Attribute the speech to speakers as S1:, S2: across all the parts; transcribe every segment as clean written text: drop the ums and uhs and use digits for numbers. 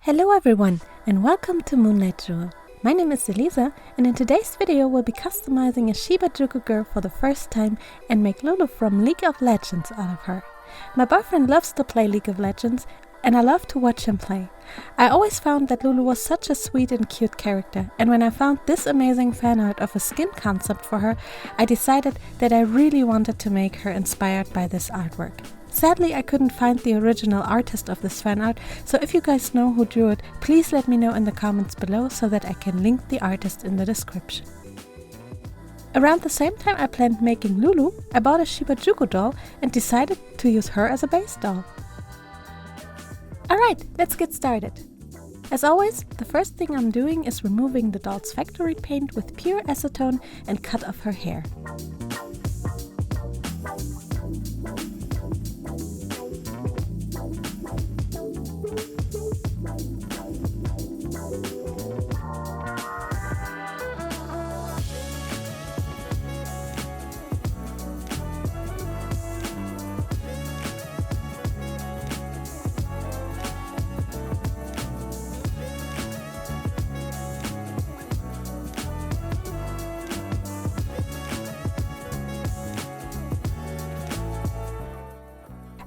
S1: Hello everyone and welcome to Moonlight Jewel. My name is Elisa and in today's video we'll be customizing a Shibajuku girl for the first time and make Lulu from League of Legends out of her. My boyfriend loves to play League of Legends and I love to watch him play. I always found that Lulu was such a sweet and cute character, and when I found this amazing fan art of a skin concept for her, I decided that I really wanted to make her inspired by this artwork. Sadly, I couldn't find the original artist of this fan art, so if you guys know who drew it, please let me know in the comments below so that I can link the artist in the description. Around the same time I planned making Lulu, I bought a Shibajuku doll and decided to use her as a base doll. Alright, let's get started. As always, the first thing I'm doing is removing the doll's factory paint with pure acetone and cut off her hair.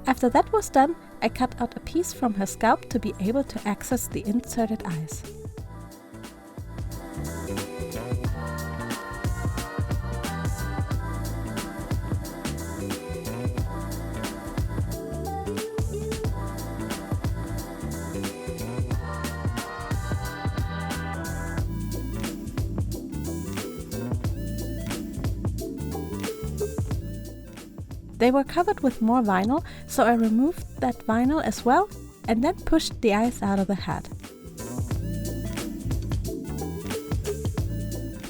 S1: After that was done, I cut out a piece from her scalp to be able to access the inserted eyes. They were covered with more vinyl, so I removed that vinyl as well and then pushed the eyes out of the head.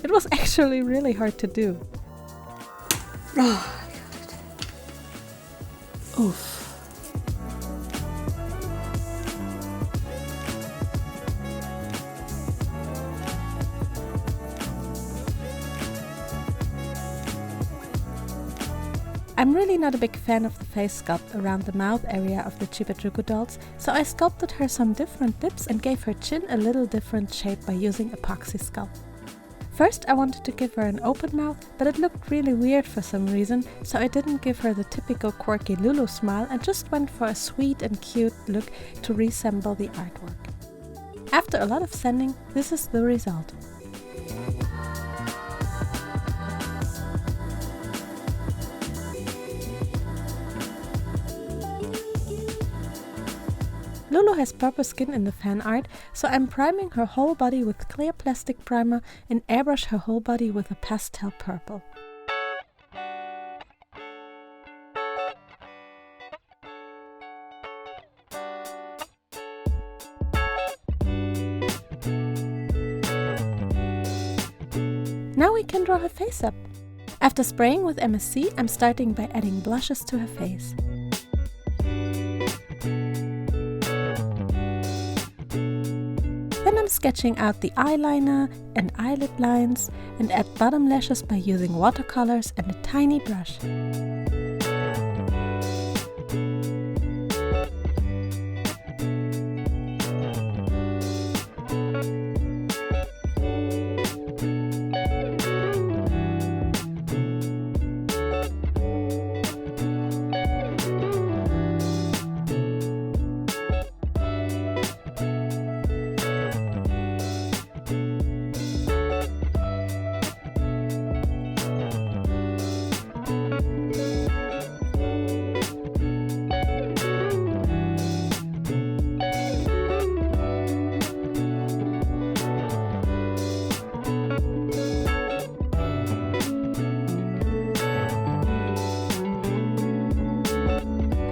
S1: It was actually really hard to do. Oh, oof. I'm really not a big fan of the face sculpt around the mouth area of the Shibajuku dolls, so I sculpted her some different lips and gave her chin a little different shape by using epoxy sculpt. First I wanted to give her an open mouth, but it looked really weird for some reason, so I didn't give her the typical quirky Lulu smile and just went for a sweet and cute look to resemble the artwork. After a lot of sanding, this is the result. Lulu has purple skin in the fan art, so I'm priming her whole body with clear plastic primer and airbrush her whole body with a pastel purple. Now we can draw her face up. After spraying with MSC, I'm starting by adding blushes to her face. Then I'm sketching out the eyeliner and eyelid lines and add bottom lashes by using watercolors and a tiny brush.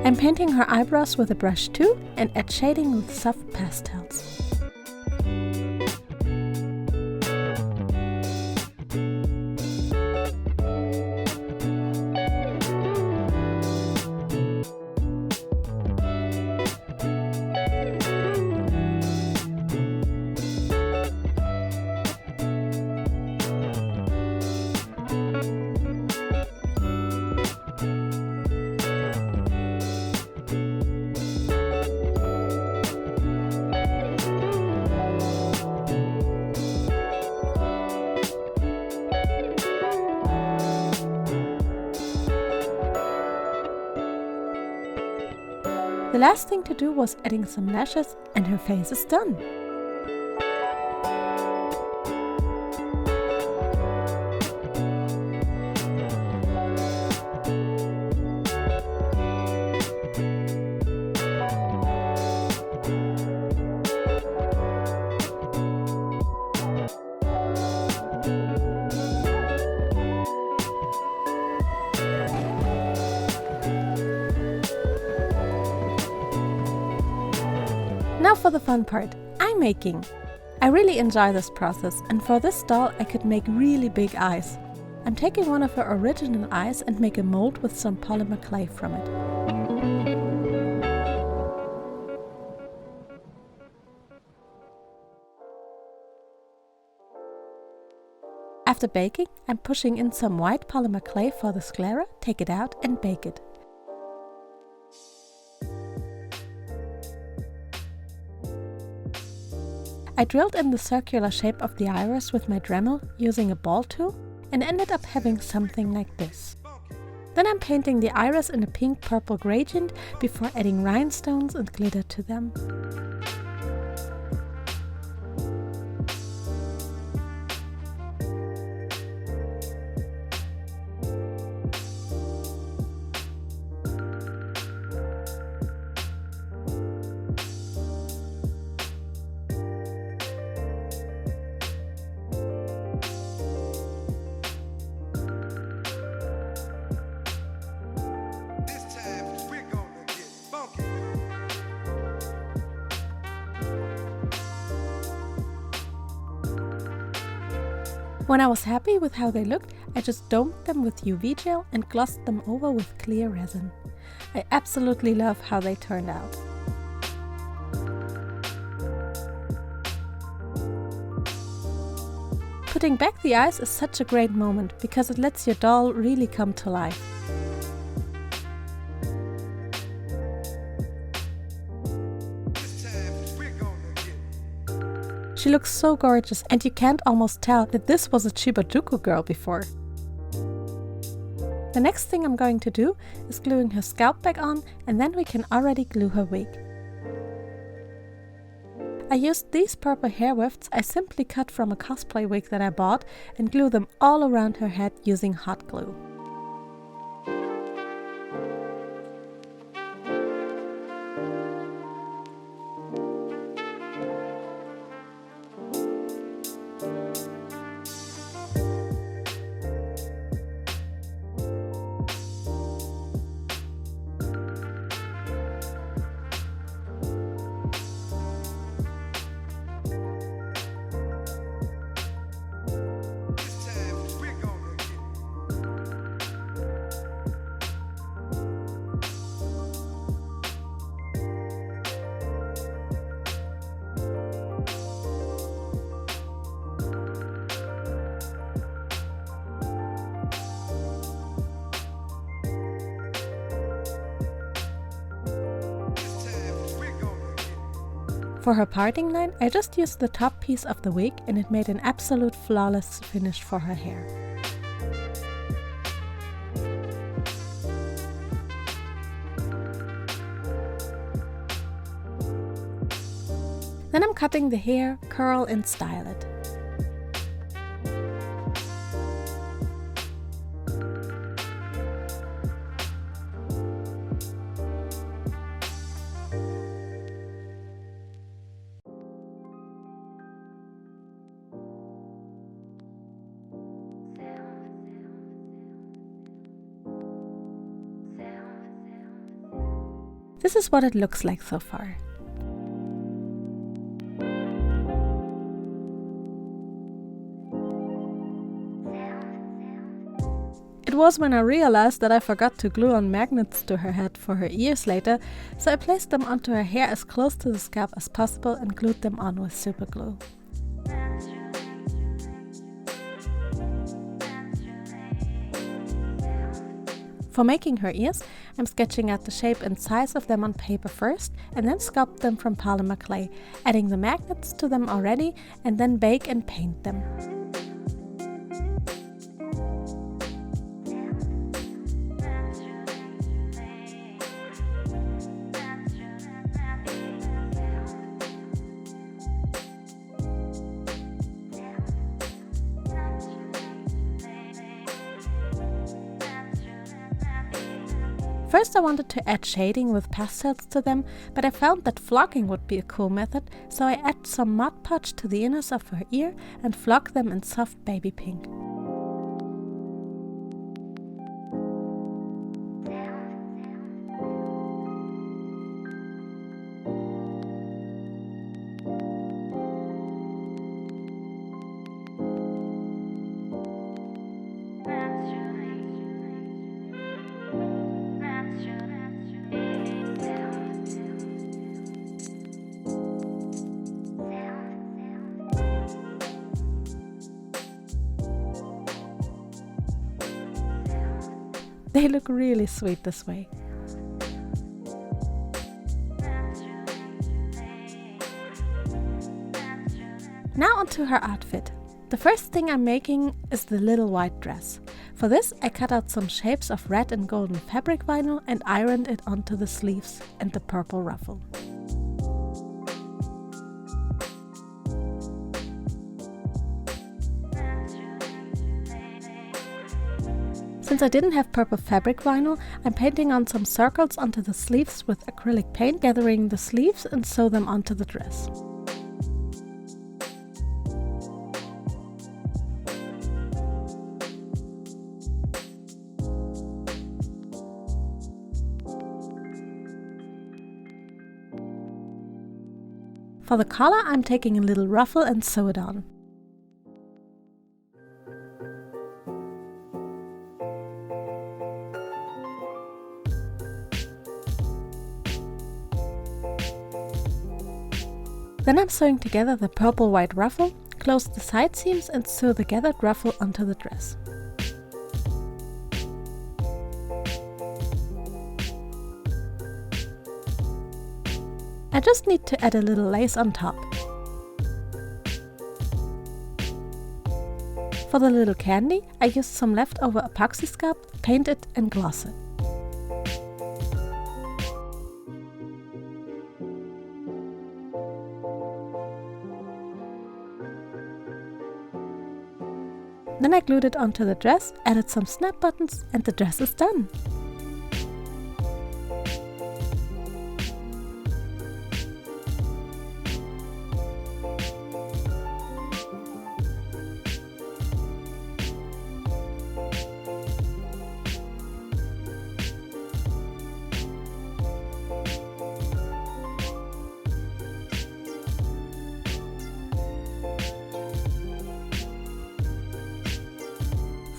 S1: I'm painting her eyebrows with a brush too and add shading with soft pastels. The last thing to do was adding some lashes and her face is done. Now for the fun part, eye making. I really enjoy this process, and for this doll I could make really big eyes. I'm taking one of her original eyes and make a mold with some polymer clay from it. After baking, I'm pushing in some white polymer clay for the sclera, take it out and bake it. I drilled in the circular shape of the iris with my Dremel using a ball tool and ended up having something like this. Then I'm painting the iris in a pink-purple gradient before adding rhinestones and glitter to them. When I was happy with how they looked, I just domed them with UV gel and glossed them over with clear resin. I absolutely love how they turned out. Putting back the eyes is such a great moment because it lets your doll really come to life. She looks so gorgeous, and you can't almost tell that this was a Shibajuku girl before. The next thing I'm going to do is gluing her scalp back on, and then we can already glue her wig. I used these purple hair wefts I simply cut from a cosplay wig that I bought and glue them all around her head using hot glue. For her parting line, I just used the top piece of the wig and it made an absolute flawless finish for her hair. Then I'm cutting the hair, curl and style it. This is what it looks like so far. It was when I realized that I forgot to glue on magnets to her head for her ears later, so I placed them onto her hair as close to the scalp as possible and glued them on with super glue. For making her ears, I'm sketching out the shape and size of them on paper first and then sculpt them from polymer clay, adding the magnets to them already and then bake and paint them. First I wanted to add shading with pastels to them, but I found that flocking would be a cool method, so I add some Mod Podge to the inners of her ear and flock them in soft baby pink. They look really sweet this way. Now onto her outfit. The first thing I'm making is the little white dress. For this I cut out some shapes of red and golden fabric vinyl and ironed it onto the sleeves and the purple ruffle. Since I didn't have purple fabric vinyl, I'm painting on some circles onto the sleeves with acrylic paint, gathering the sleeves and sew them onto the dress. For the collar, I'm taking a little ruffle and sew it on. Then I'm sewing together the purple-white ruffle, close the side seams and sew the gathered ruffle onto the dress. I just need to add a little lace on top. For the little candy, I used some leftover epoxy scalp, paint it and gloss it. Then I glued it onto the dress, added some snap buttons, and the dress is done!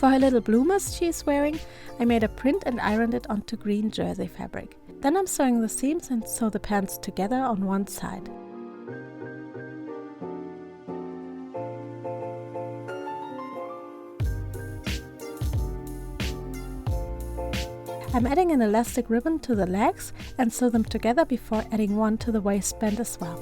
S1: For her little bloomers she is wearing, I made a print and ironed it onto green jersey fabric. Then I'm sewing the seams and sew the pants together on one side. I'm adding an elastic ribbon to the legs and sew them together before adding one to the waistband as well.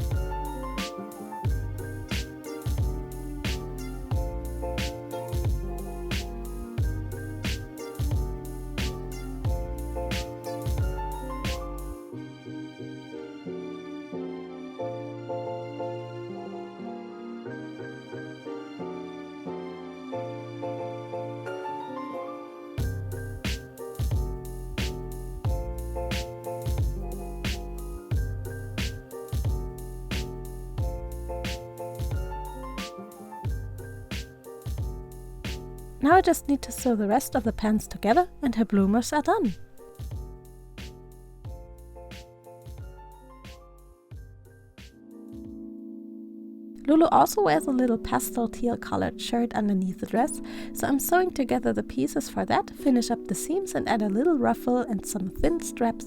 S1: Now I just need to sew the rest of the pants together and her bloomers are done. Lulu also wears a little pastel teal colored shirt underneath the dress, so I'm sewing together the pieces for that, finish up the seams and add a little ruffle and some thin straps.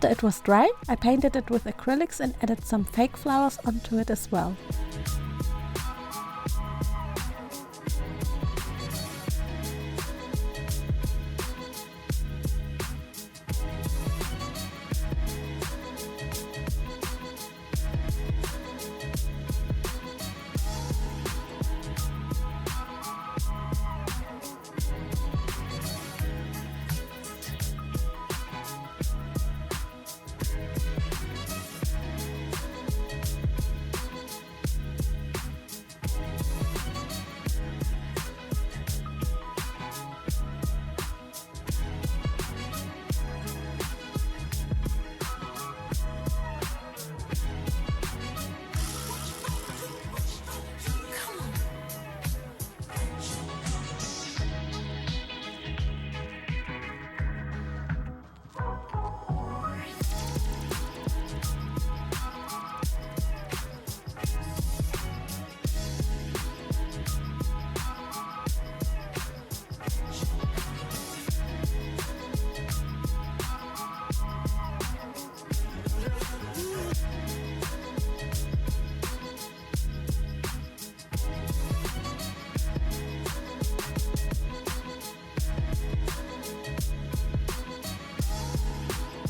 S1: After it was dry, I painted it with acrylics and added some fake flowers onto it as well.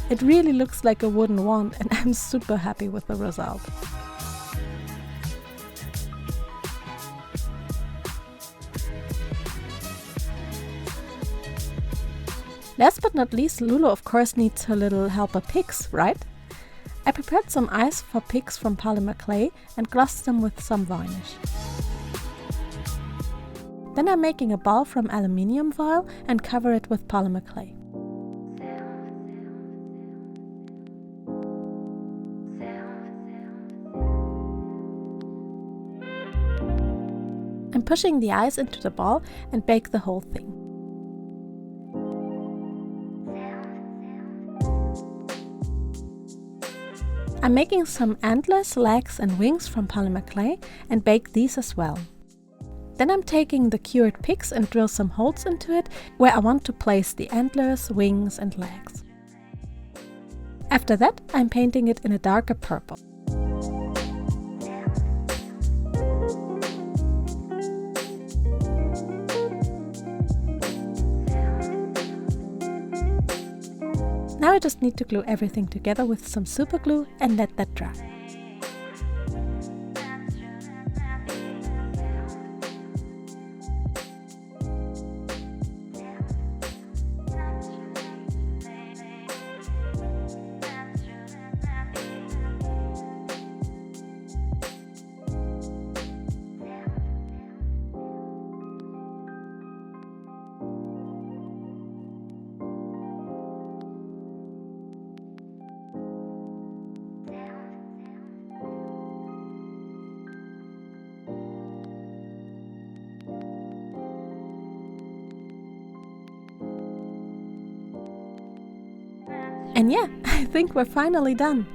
S1: It really looks like a wooden wand and I'm super happy with the result. Last but not least, Lulu of course needs her little helper pigs, right? I prepared some eyes for pigs from polymer clay and glossed them with some varnish. Then I'm making a ball from aluminium foil and cover it with polymer clay. I'm pushing the eyes into the ball and bake the whole thing. I'm making some antlers, legs and wings from polymer clay and bake these as well. Then I'm taking the cured pigs and drill some holes into it where I want to place the antlers, wings and legs. After that, I'm painting it in a darker purple. Now I just need to glue everything together with some super glue and let that dry. And yeah, I think we're finally done.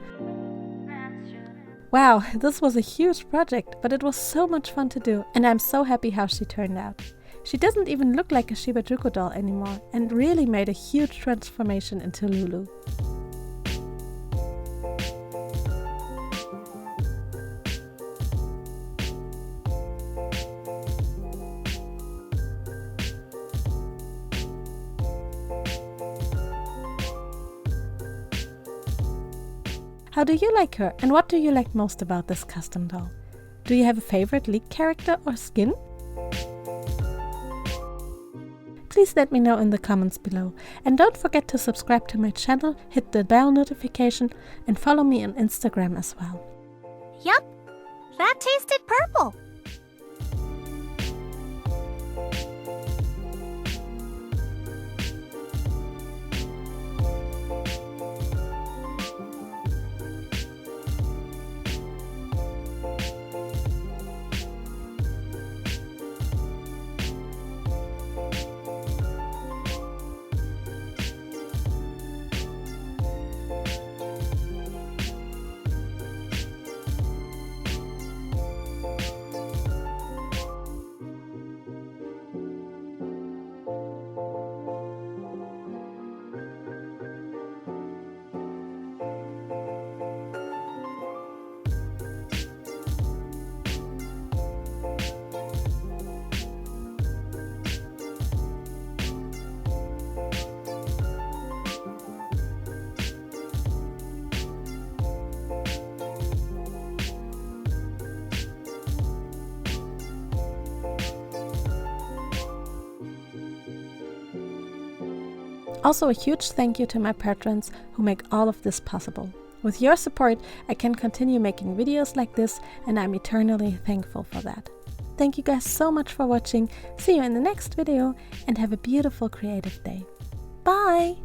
S1: Wow, this was a huge project, but it was so much fun to do, and I'm so happy how she turned out. She doesn't even look like a Shibajuku doll anymore, and really made a huge transformation into Lulu. How do you like her, and what do you like most about this custom doll? Do you have a favorite League character or skin? Please let me know in the comments below, and don't forget to subscribe to my channel, hit the bell notification and follow me on Instagram as well.
S2: Yup, that tasted purple.
S1: Also, a huge thank you to my patrons who make all of this possible. With your support, I can continue making videos like this, and I'm eternally thankful for that. Thank you guys so much for watching. See you in the next video, and have a beautiful creative day. Bye!